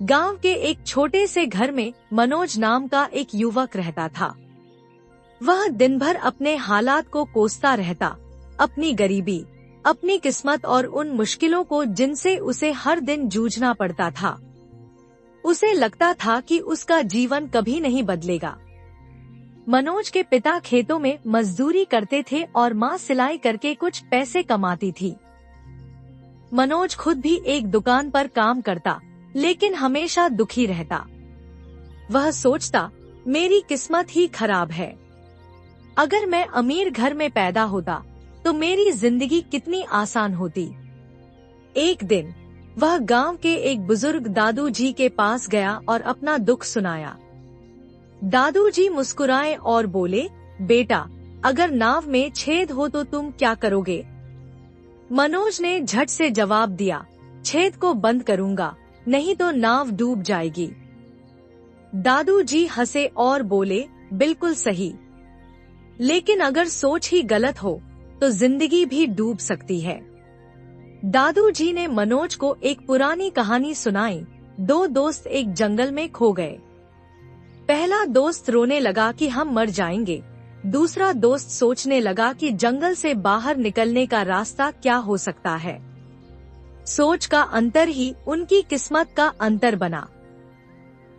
गांव के एक छोटे से घर में मनोज नाम का एक युवक रहता था। वह दिन भर अपने हालात को कोसता रहता, अपनी गरीबी, अपनी किस्मत और उन मुश्किलों को जिनसे उसे हर दिन जूझना पड़ता था। उसे लगता था कि उसका जीवन कभी नहीं बदलेगा। मनोज के पिता खेतों में मजदूरी करते थे और माँ सिलाई करके कुछ पैसे कमाती थी। मनोज खुद भी एक दुकान पर काम करता, लेकिन हमेशा दुखी रहता। वह सोचता, मेरी किस्मत ही खराब है। अगर मैं अमीर घर में पैदा होता तो मेरी जिंदगी कितनी आसान होती। एक दिन वह गांव के एक बुजुर्ग दादू जी के पास गया और अपना दुख सुनाया। दादू जी मुस्कुराए और बोले, बेटा, अगर नाव में छेद हो तो तुम क्या करोगे? मनोज ने झट से जवाब दिया, छेद को बंद करूंगा, नहीं तो नाव डूब जाएगी। दादू जी हंसे और बोले, बिल्कुल सही, लेकिन अगर सोच ही गलत हो तो जिंदगी भी डूब सकती है। दादू जी ने मनोज को एक पुरानी कहानी सुनाई। दो दोस्त एक जंगल में खो गए। पहला दोस्त रोने लगा कि हम मर जाएंगे। दूसरा दोस्त सोचने लगा कि जंगल से बाहर निकलने का रास्ता क्या हो सकता है। सोच का अंतर ही उनकी किस्मत का अंतर बना।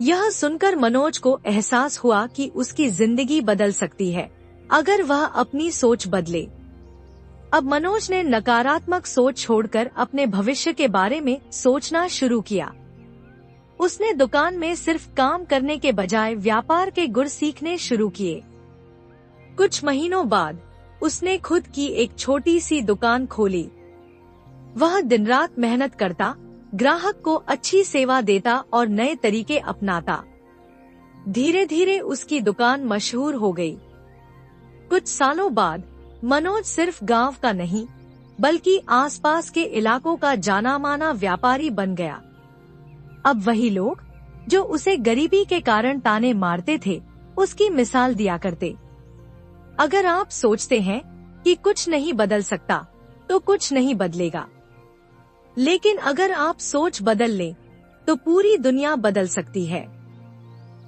यह सुनकर मनोज को एहसास हुआ कि उसकी जिंदगी बदल सकती है अगर वह अपनी सोच बदले। अब मनोज ने नकारात्मक सोच छोड़कर अपने भविष्य के बारे में सोचना शुरू किया। उसने दुकान में सिर्फ काम करने के बजाय व्यापार के गुर सीखने शुरू किए। कुछ महीनों बाद उसने खुद की एक छोटी सी दुकान खोली। वह दिन रात मेहनत करता, ग्राहक को अच्छी सेवा देता और नए तरीके अपनाता। धीरे धीरे उसकी दुकान मशहूर हो गई। कुछ सालों बाद मनोज सिर्फ गांव का नहीं, बल्कि आसपास के इलाकों का जाना माना व्यापारी बन गया। अब वही लोग जो उसे गरीबी के कारण ताने मारते थे, उसकी मिसाल दिया करते। अगर आप सोचते हैं कि कुछ नहीं बदल सकता, तो कुछ नहीं बदलेगा। लेकिन अगर आप सोच बदल लें, तो पूरी दुनिया बदल सकती है।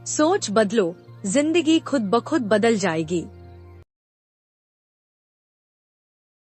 सोच बदलो, जिंदगी खुद ब खुद बदल जाएगी।